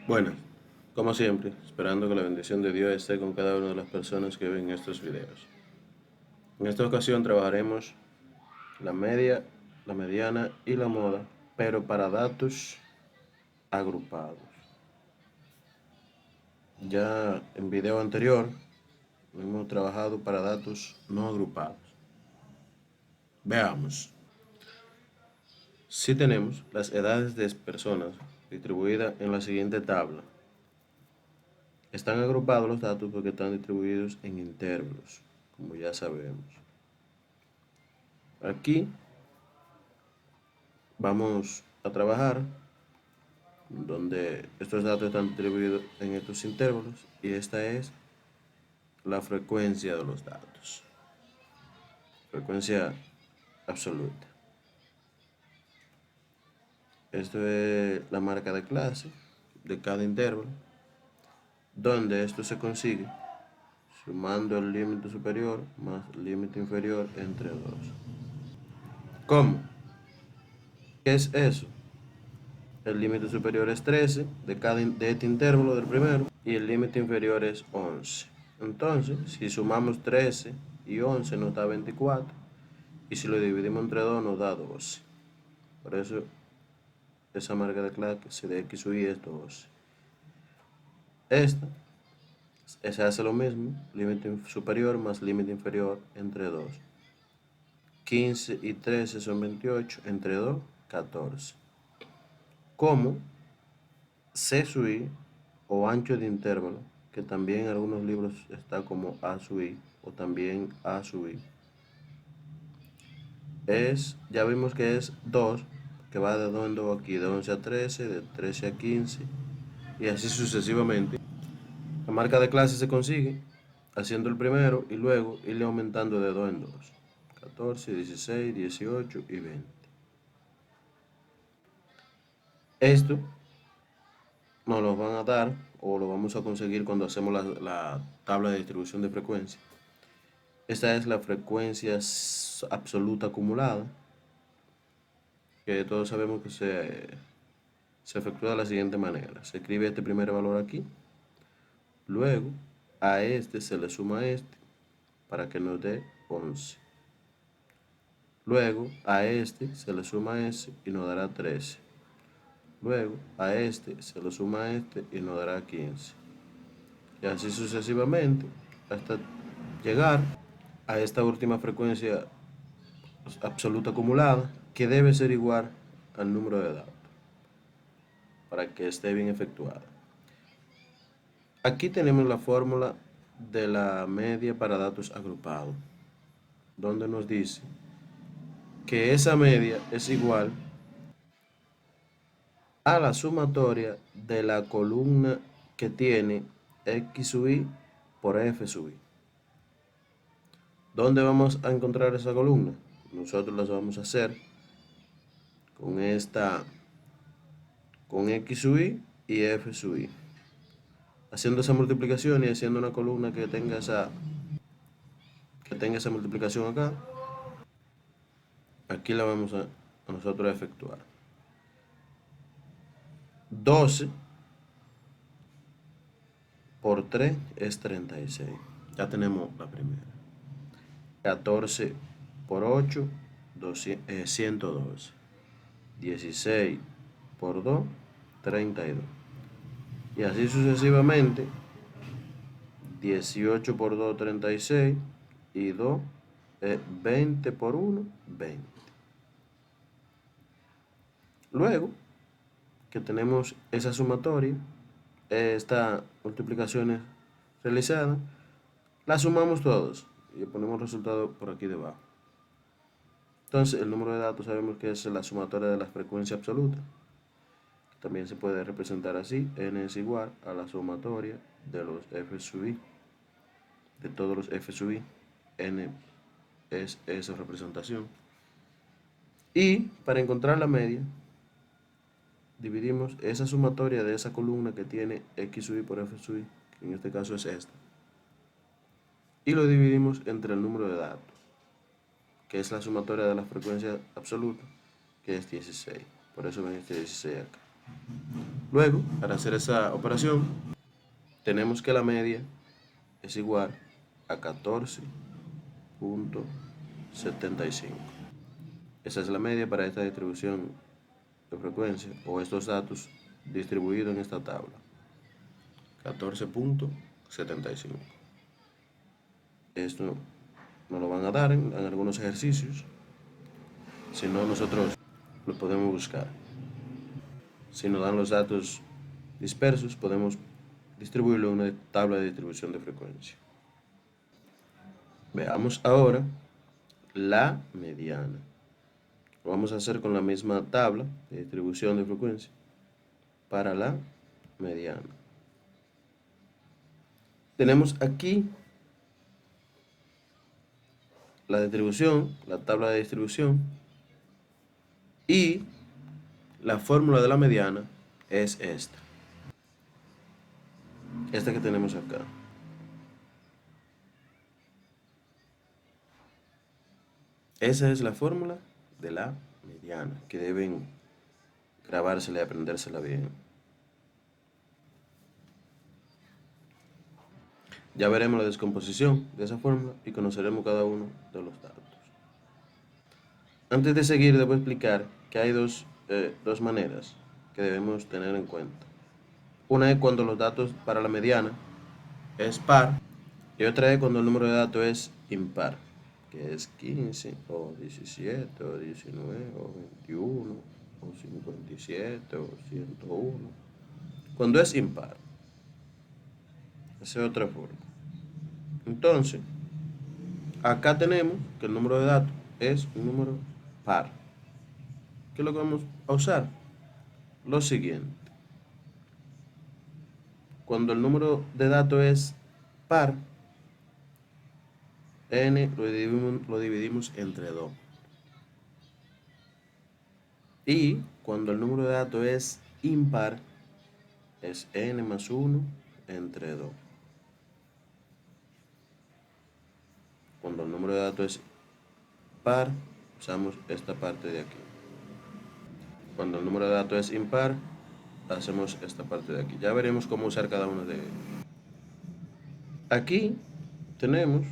Bueno, como siempre, esperando que la bendición de Dios esté con cada una de las personas que ven estos videos. En esta ocasión trabajaremos la media, la mediana y la moda, pero para datos agrupados. Ya en video anterior hemos trabajado para datos no agrupados. Veamos. Si tenemos las edades de personas distribuidas en la siguiente tabla. Están agrupados los datos porque están distribuidos en intervalos, como ya sabemos. Aquí vamos a trabajar donde estos datos están distribuidos en estos intervalos y esta es la frecuencia de los datos, frecuencia absoluta. Esto es la marca de clase de cada intervalo, donde esto se consigue sumando el límite superior más límite inferior entre dos. ¿Cómo? ¿Qué es eso? El límite superior es 13 de este intervalo del primero y el límite inferior es 11. Entonces, si sumamos 13 y 11 nos da 24 y si lo dividimos entre 2 nos da 12. Por eso esa marca de clase de x sub y es 12. Esta se hace lo mismo, límite superior más límite inferior entre 2. 15 y 13 son 28, entre 2, 14. Como C sub i o ancho de intervalo, que también en algunos libros está como A sub i o también A sub i, ya vimos que es 2, que va de 2 en 2 aquí, de 11 a 13, de 13 a 15 y así sucesivamente. La marca de clase se consigue haciendo el primero y luego irle aumentando de 2 en 2. 14, 16, 18 y 20. Esto nos lo van a dar o lo vamos a conseguir cuando hacemos la tabla de distribución de frecuencia. Esta es la frecuencia absoluta acumulada, que todos sabemos que se efectúa de la siguiente manera. Se escribe este primer valor aquí, luego a este se le suma este para que nos dé 11. Luego a este se le suma este y nos dará 13. Luego a este se le suma este y nos dará 15. Y así sucesivamente hasta llegar a esta última frecuencia absoluta acumulada, que debe ser igual al número de datos para que esté bien efectuada. Aquí tenemos la fórmula de la media para datos agrupados, donde nos dice que esa media es igual a la sumatoria de la columna que tiene x sub i por f sub i. ¿Dónde vamos a encontrar esa columna? Nosotros las vamos a hacer con con x sub i y f sub i. Haciendo esa multiplicación y haciendo una columna que tenga esa multiplicación acá, aquí la vamos a nosotros efectuar. 12 por 3 es 36. Ya tenemos la primera. 14 por 8, 112. 16 por 2, 32. Y así sucesivamente. 18 por 2, 36. Y 2, 20 por 1, 20. Luego que tenemos esa sumatoria, estas multiplicaciones realizadas, las sumamos todos y ponemos el resultado por aquí debajo. Entonces, el número de datos sabemos que es la sumatoria de la frecuencia absoluta. También se puede representar así: n es igual a la sumatoria de los f sub i, de todos los f sub i. N es esa representación. Y para encontrar la media, dividimos esa sumatoria de esa columna que tiene x sub i por f sub i, que en este caso es esta, y lo dividimos entre el número de datos, que es la sumatoria de la frecuencia absoluta, que es 16. Por eso ven este 16 acá. Luego, para hacer esa operación, tenemos que la media es igual a 14.75. Esa es la media para esta distribución de frecuencia o estos datos distribuidos en esta tabla. 14.75. Esto nos lo van a dar en algunos ejercicios. Si no, nosotros lo podemos buscar. Si nos dan los datos dispersos, podemos distribuirlo en una tabla de distribución de frecuencia. Veamos ahora la mediana. Lo vamos a hacer con la misma tabla de distribución de frecuencia para la mediana. Tenemos aquí la distribución, la tabla de distribución, y la fórmula de la mediana es esta que tenemos acá. Esa es la fórmula de la mediana, que deben grabársela y aprendérsela bien. Ya veremos la descomposición de esa fórmula y conoceremos cada uno de los datos. Antes de seguir, debo explicar que hay dos maneras que debemos tener en cuenta. Una es cuando los datos para la mediana es par y otra es cuando el número de datos es impar, que es 15 o 17 o 19 o 21 o 57 o 101. Cuando es impar, esa es otra forma. Entonces, acá tenemos que el número de datos es un número par. ¿Qué es lo que vamos a usar? Lo siguiente. Cuando el número de datos es par, n lo dividimos entre 2. Y cuando el número de datos es impar, es n más 1 entre 2. Cuando el número de datos es par, usamos esta parte de aquí. Cuando el número de datos es impar, hacemos esta parte de aquí. Ya veremos cómo usar cada uno de ellos. Aquí tenemos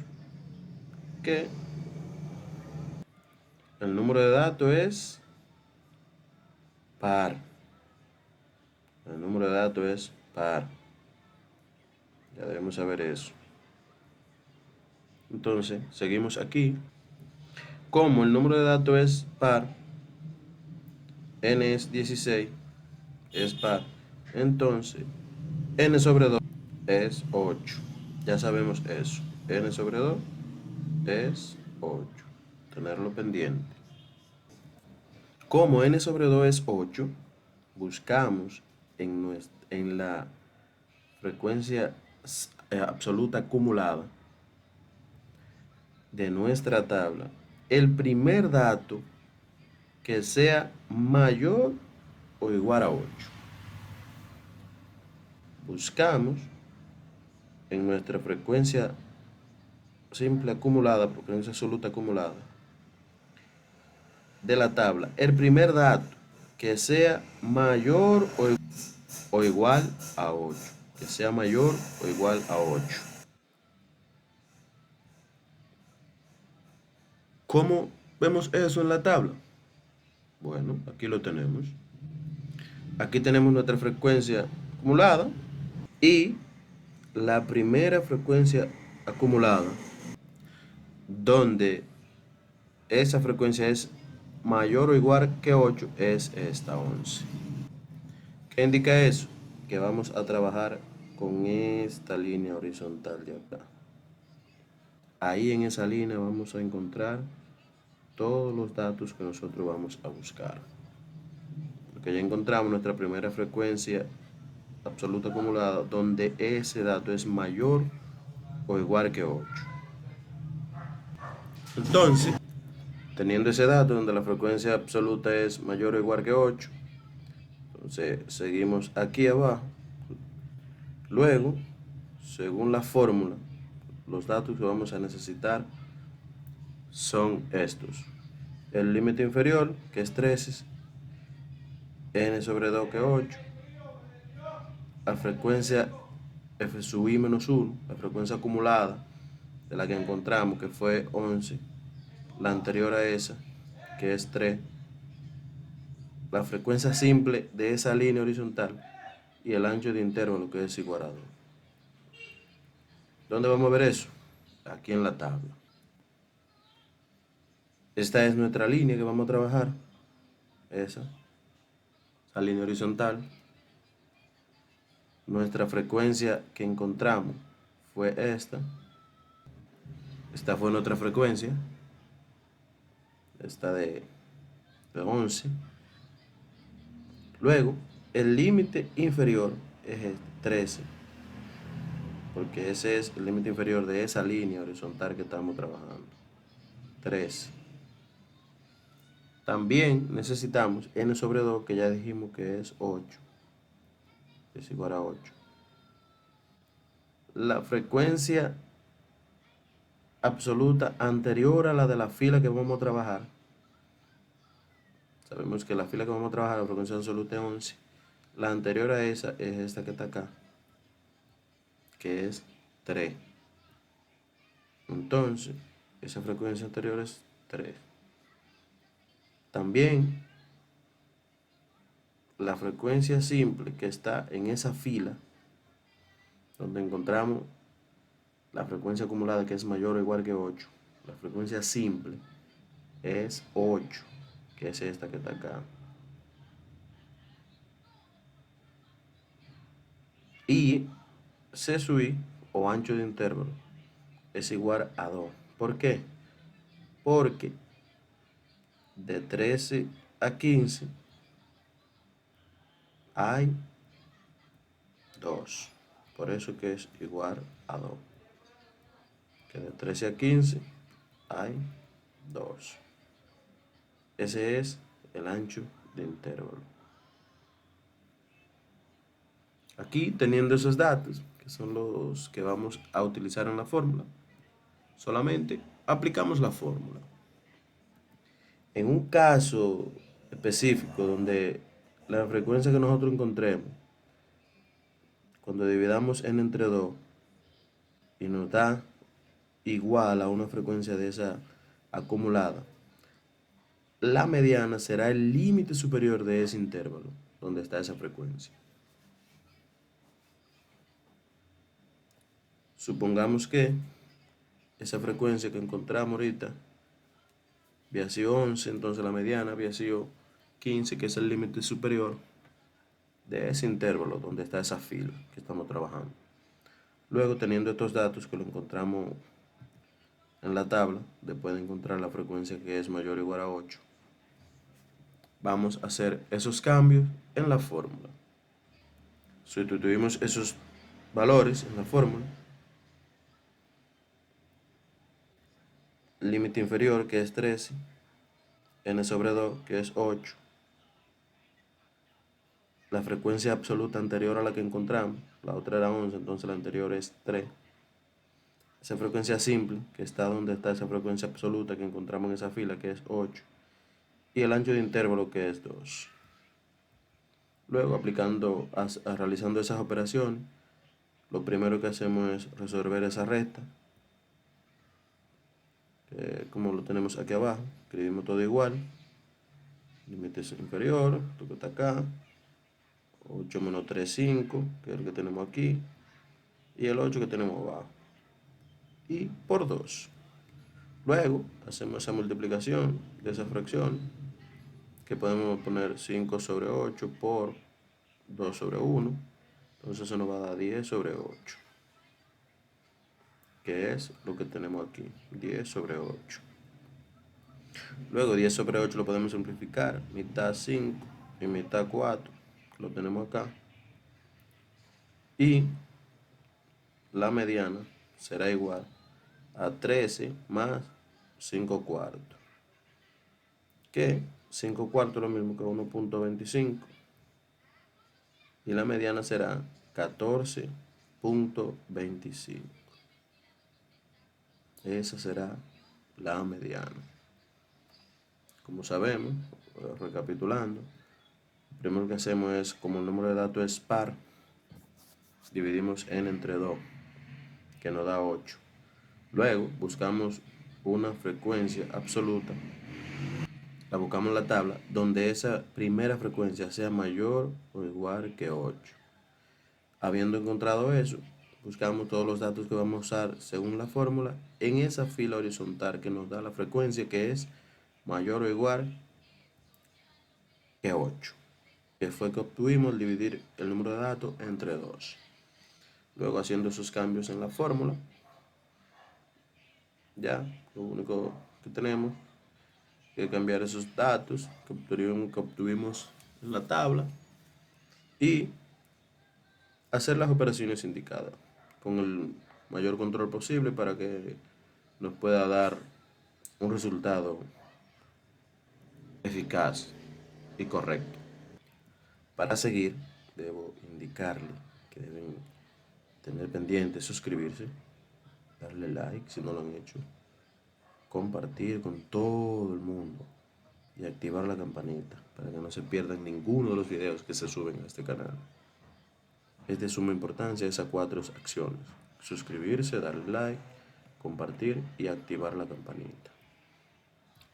que el número de datos es par. El número de datos es par. Ya debemos saber eso. Entonces, seguimos aquí. Como el número de datos es par, n es 16, es par. Entonces, n sobre 2 es 8. Ya sabemos eso. N sobre 2 es 8. Tenerlo pendiente. Como n sobre 2 es 8, buscamos en la frecuencia absoluta acumulada de nuestra tabla el primer dato que sea mayor o igual a 8. Buscamos en nuestra frecuencia simple acumulada, frecuencia absoluta acumulada de la tabla, el primer dato que sea mayor o igual a 8. Que sea mayor o igual a 8. ¿Cómo vemos eso en la tabla? Bueno, aquí lo tenemos. Aquí tenemos nuestra frecuencia acumulada y la primera frecuencia acumulada donde esa frecuencia es mayor o igual que 8 es esta 11. ¿Qué indica eso? Que vamos a trabajar con esta línea horizontal de acá. Ahí en esa línea vamos a encontrar todos los datos que nosotros vamos a buscar. Porque ya encontramos nuestra primera frecuencia absoluta acumulada donde ese dato es mayor o igual que 8. Entonces, teniendo ese dato donde la frecuencia absoluta es mayor o igual que 8, entonces seguimos aquí abajo. Luego, según la fórmula, los datos que vamos a necesitar son estos. El límite inferior, que es 13, n sobre 2, que es 8. la frecuencia f sub i menos 1, la frecuencia acumulada de la que encontramos que fue 11, la anterior a esa que es 3, la frecuencia simple de esa línea horizontal y el ancho de intervalo que es igual a 2. ¿Dónde vamos a ver eso? Aquí en la tabla. Esta es nuestra línea que vamos a trabajar, esa línea horizontal. Nuestra frecuencia que encontramos fue esta. Esta fue nuestra frecuencia, esta de 11. Luego, el límite inferior es este, 13, porque ese es el límite inferior de esa línea horizontal que estamos trabajando, 13. También necesitamos n sobre 2, que ya dijimos que es 8, es igual a 8. La frecuencia absoluta anterior a la de la fila que vamos a trabajar, sabemos que la fila que vamos a trabajar, la frecuencia absoluta es 11. La anterior a esa es esta que está acá, que es 3. Entonces, esa frecuencia anterior es 3. También la frecuencia simple que está en esa fila, donde encontramos la frecuencia acumulada que es mayor o igual que 8, la frecuencia simple es 8, que es esta que está acá. Y C sub i, o ancho de intervalo, es igual a 2. ¿Por qué? Porque de 13 a 15 hay 2. Por eso que es igual a 2. Que de 13 a 15 hay 2. Ese es el ancho de intervalo. Aquí, teniendo esos datos, que son los que vamos a utilizar en la fórmula, solamente aplicamos la fórmula. En un caso específico donde la frecuencia que nosotros encontremos, cuando dividamos n entre 2 y nos da igual a una frecuencia de esa acumulada, la mediana será el límite superior de ese intervalo donde está esa frecuencia. Supongamos que esa frecuencia que encontramos ahorita había sido 11, entonces la mediana había sido 15, que es el límite superior de ese intervalo donde está esa fila que estamos trabajando. Luego, teniendo estos datos que lo encontramos en la tabla, después de encontrar la frecuencia que es mayor o igual a 8, vamos a hacer esos cambios en la fórmula. Sustituimos esos valores en la fórmula. Límite inferior, que es 13, n sobre 2, que es 8, la frecuencia absoluta anterior a la que encontramos, la otra era 11, entonces la anterior es 3. Esa frecuencia simple, que está donde está esa frecuencia absoluta que encontramos en esa fila, que es 8. Y el ancho de intervalo, que es 2. Luego, realizando esas operaciones, lo primero que hacemos es resolver esa recta, como lo tenemos aquí abajo. Escribimos todo igual. Límite inferior, esto que está acá. 8 menos 3, 5, que es el que tenemos aquí. Y el 8 que tenemos abajo. Y por 2. Luego, hacemos esa multiplicación de esa fracción, que podemos poner 5 sobre 8 por 2 sobre 1. Entonces eso nos va a dar 10 sobre 8. Que es lo que tenemos aquí, 10 sobre 8. Luego 10 sobre 8 lo podemos simplificar, mitad 5 y mitad 4, lo tenemos acá. Y la mediana será igual a 13 más 5 cuartos, que 5 cuartos es lo mismo que 1.25, y la mediana será 14.25. Esa será la mediana. Como sabemos, recapitulando, lo primero que hacemos es, como el número de datos es par, dividimos n entre 2, que nos da 8. Luego buscamos una frecuencia absoluta, la buscamos en la tabla, donde esa primera frecuencia sea mayor o igual que 8. Habiendo encontrado eso, buscamos todos los datos que vamos a usar según la fórmula en esa fila horizontal que nos da la frecuencia, que es mayor o igual que 8, que fue que obtuvimos al dividir el número de datos entre 2. Luego, haciendo esos cambios en la fórmula, ya lo único que tenemos que cambiar esos datos que obtuvimos en la tabla y hacer las operaciones indicadas con el mayor control posible para que nos pueda dar un resultado eficaz y correcto. Para seguir, debo indicarle que deben tener pendiente suscribirse, darle like si no lo han hecho, compartir con todo el mundo y activar la campanita para que no se pierdan ninguno de los videos que se suben a este canal. Es de suma importancia esas 4 acciones: suscribirse, darle like, compartir y activar la campanita.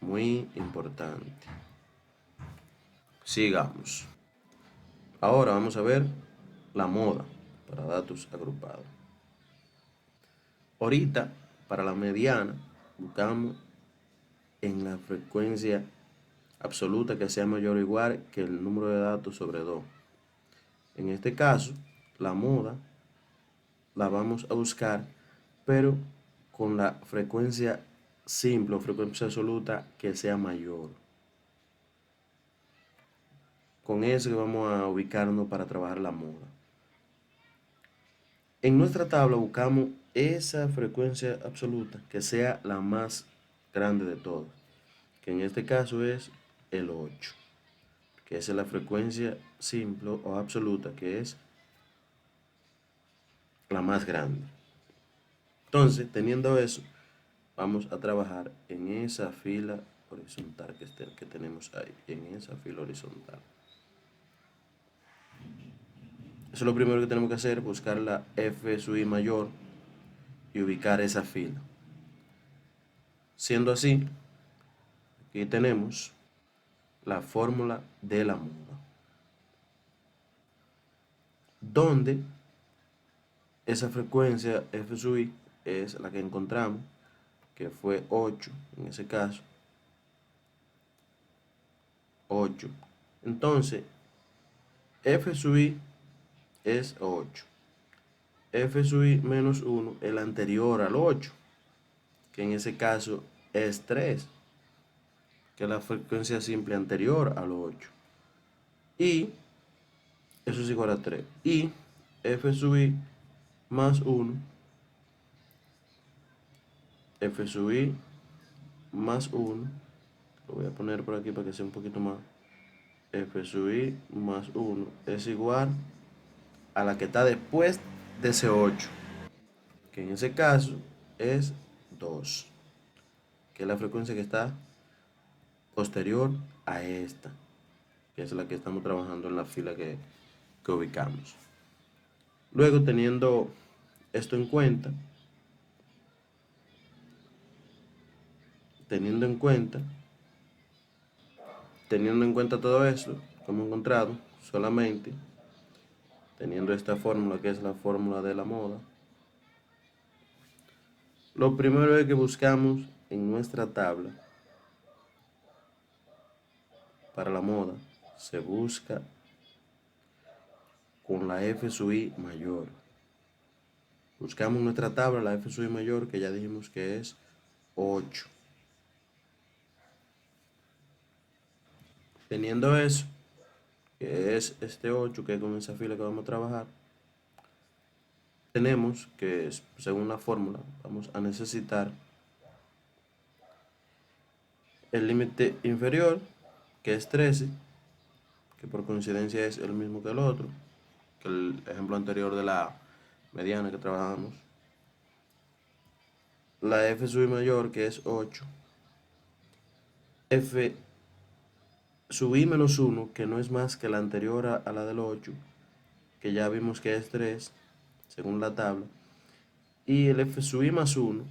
Muy importante. Sigamos. Ahora vamos a ver la moda para datos agrupados. Ahorita, para la mediana, buscamos en la frecuencia absoluta que sea mayor o igual que el número de datos sobre 2. En este caso, la moda la vamos a buscar, pero con la frecuencia simple o frecuencia absoluta que sea mayor. Con eso que vamos a ubicarnos para trabajar la moda. En nuestra tabla buscamos esa frecuencia absoluta que sea la más grande de todas, que en este caso es el 8, que esa es la frecuencia simple o absoluta, que es la más grande. Entonces, teniendo eso, vamos a trabajar en esa fila horizontal que tenemos ahí, en esa fila horizontal. Eso es lo primero que tenemos que hacer, buscar la f sub i mayor y ubicar esa fila. Siendo así, aquí tenemos la fórmula de la moda, donde esa frecuencia f sub i es la que encontramos, que fue 8, en ese caso, 8. Entonces, f sub i es 8. F sub i menos 1, el anterior al 8, que en ese caso es 3, que es la frecuencia simple anterior al 8. Y eso es igual a 3. Y f sub i más 1, f sub i más 1, lo voy a poner por aquí para que sea un poquito más, f sub i más 1 es igual a la que está después de ese 8, que en ese caso es 2, que es la frecuencia que está posterior a esta, que es la que estamos trabajando en la fila que ubicamos. Luego, teniendo esto en cuenta, teniendo en cuenta todo eso que hemos encontrado, solamente teniendo esta fórmula que es la fórmula de la moda, lo primero es que buscamos en nuestra tabla para la moda, se busca con la f sub i mayor. Buscamos en nuestra tabla la f sub i mayor, que ya dijimos que es 8. Teniendo eso, que es este 8, que es con esa fila que vamos a trabajar, tenemos que, según la fórmula, vamos a necesitar el límite inferior, que es 13, que por coincidencia es el mismo que el otro, que el ejemplo anterior de la mediana que trabajamos. La f sub i mayor, que es 8. F sub i menos 1, que no es más que la anterior a la del 8, que ya vimos que es 3. según la tabla. Y el f sub i más 1,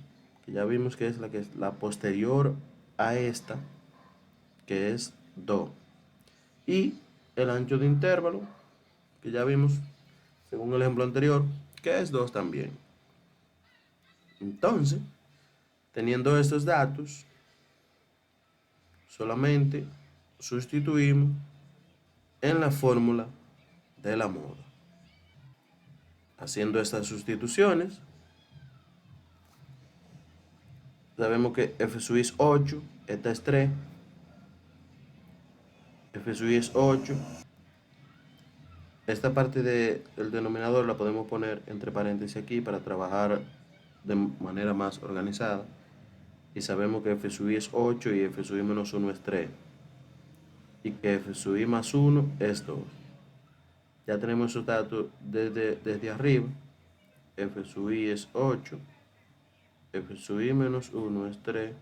que ya vimos que es la posterior a esta, que es 2. Y el ancho de intervalo, que ya vimos, según el ejemplo anterior, que es 2 también. Entonces, teniendo estos datos, solamente sustituimos en la fórmula de la moda. Haciendo estas sustituciones, sabemos que f sub i es 8, esta es 3, f sub i es 8. Esta parte del denominador la podemos poner entre paréntesis aquí para trabajar de manera más organizada. Y sabemos que f sub i es 8 y f sub i menos 1 es 3. Y que f sub i más 1 es 2. Ya tenemos esos datos desde arriba. F sub i es 8, f sub i menos 1 es 3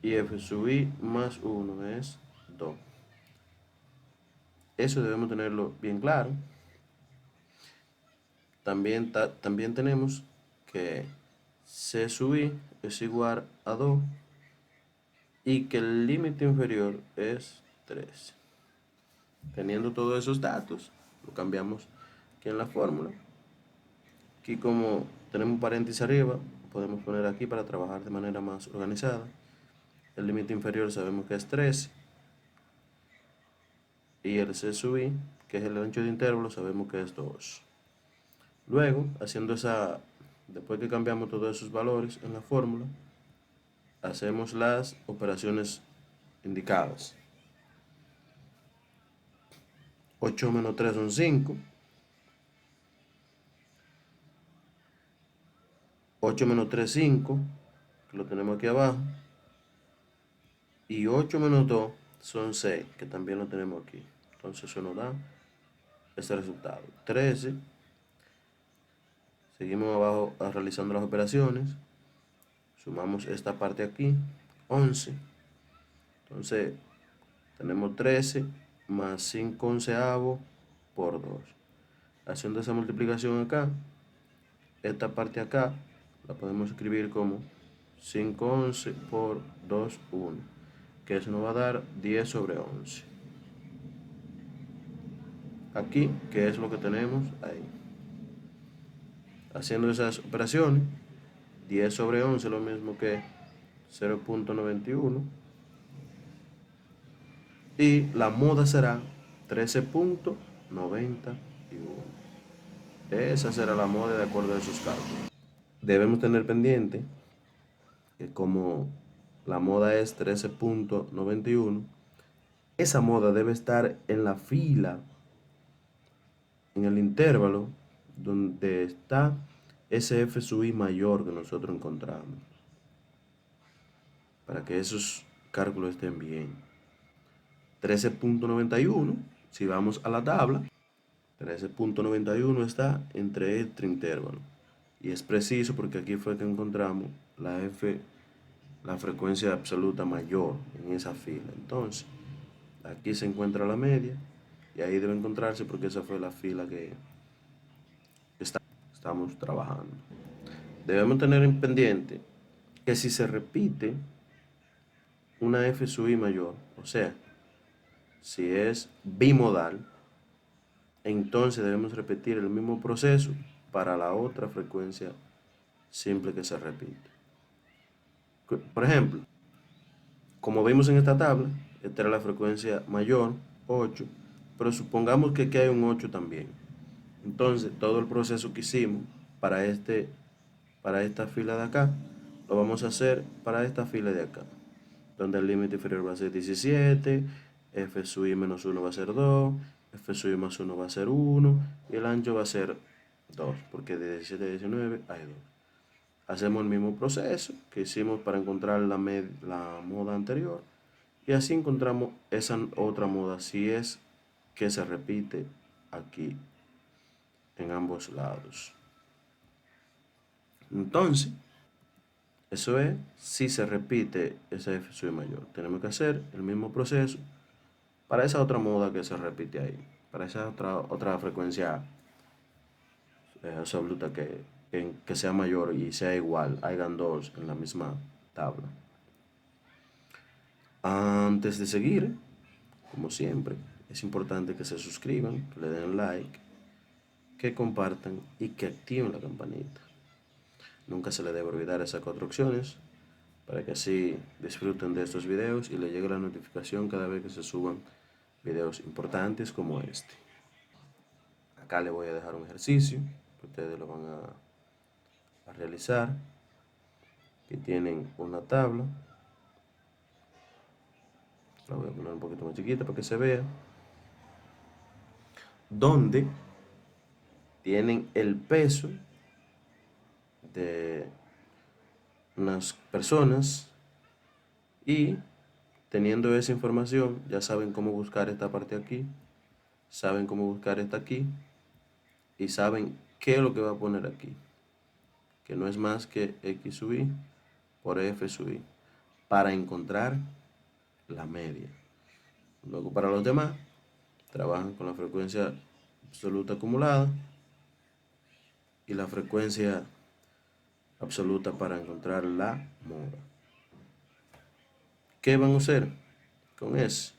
y f sub i más 1 es 2. Eso debemos tenerlo bien claro. También tenemos que c sub i es igual a 2 y que el límite inferior es 3. Teniendo todos esos datos, lo cambiamos aquí en la fórmula. Aquí como tenemos paréntesis arriba, podemos poner aquí para trabajar de manera más organizada. El límite inferior sabemos que es 13. Y el c sub i, que es el ancho de intervalo, sabemos que es 2. Luego, después que cambiamos todos esos valores en la fórmula, hacemos las operaciones indicadas. 8 menos 3 son 5. 8 menos 3, 5, que lo tenemos aquí abajo. Y 8 menos 2 son 6, que también lo tenemos aquí. Entonces eso nos da este resultado. 13. Seguimos abajo realizando las operaciones. Sumamos esta parte aquí. 11. Entonces tenemos 13 más 5 onceavos por 2. Haciendo esa multiplicación acá, esta parte acá la podemos escribir como 5 once por 2, 1, que eso nos va a dar 10 sobre 11. Aquí, que es lo que tenemos ahí. Haciendo esas operaciones, 10 sobre 11 es lo mismo que 0.91. Y la moda será 13.91. Esa será la moda de acuerdo a esos cálculos. Debemos tener pendiente que como la moda es 13.91, esa moda debe estar en la fila, en el intervalo donde está ese f sub i mayor que nosotros encontramos, para que esos cálculos estén bien. 13.91, si vamos a la tabla, 13.91 está entre este intervalo. Y es preciso porque aquí fue que encontramos la frecuencia absoluta mayor en esa fila. Entonces, aquí se encuentra la media y ahí debe encontrarse porque esa fue la fila que estamos trabajando. Debemos tener en pendiente que si se repite una f sub i mayor, o sea, si es bimodal, entonces debemos repetir el mismo proceso para la otra frecuencia simple que se repite. Por ejemplo, como vimos en esta tabla, esta era la frecuencia mayor, 8, pero supongamos que aquí hay un 8 también. Entonces, todo el proceso que hicimos para esta fila de acá, lo vamos a hacer para esta fila de acá, donde el límite inferior va a ser 17, f sub i menos 1 va a ser 2, f sub i más 1 va a ser 1, y el ancho va a ser 2, porque de 17 a 19 hay 2. Hacemos el mismo proceso que hicimos para encontrar la moda anterior, y así encontramos esa otra moda, si es que se repite aquí en ambos lados. Entonces, eso es si se repite ese f sub i mayor. Tenemos que hacer el mismo proceso para esa otra moda que se repite ahí, para esa otra frecuencia absoluta que sea mayor y sea igual, hayan dos en la misma tabla. Antes de seguir, como siempre, es importante que se suscriban, que le den like, que compartan y que activen la campanita. Nunca se les debe olvidar esas 4 opciones para que así disfruten de estos videos y les llegue la notificación cada vez que se suban videos importantes como este. Acá les voy a dejar un ejercicio que ustedes lo van a realizar. Aquí tienen una tabla. La voy a poner un poquito más chiquita para que se vea. Donde tienen el peso de unas personas y teniendo esa información ya saben cómo buscar esta parte aquí, saben cómo buscar esta aquí y saben qué es lo que va a poner aquí, que no es más que X sub y por F sub y para encontrar la media. Luego para los demás trabajan con la frecuencia absoluta acumulada y la frecuencia absoluta para encontrar la moda. ¿Qué van a hacer con eso?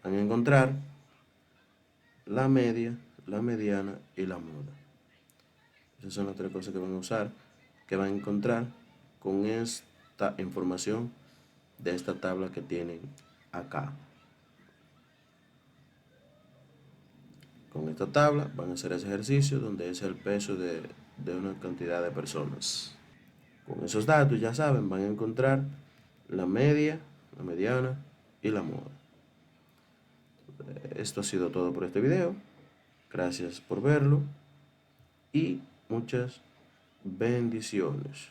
Van a encontrar la media, la mediana y la moda. Esas son las 3 cosas que van a usar, que van a encontrar con esta información de esta tabla que tienen acá. Con esta tabla van a hacer ese ejercicio donde es el peso de una cantidad de personas. Con esos datos, ya saben, van a encontrar la media, la mediana y la moda. Esto ha sido todo por este video. Gracias por verlo y muchas bendiciones.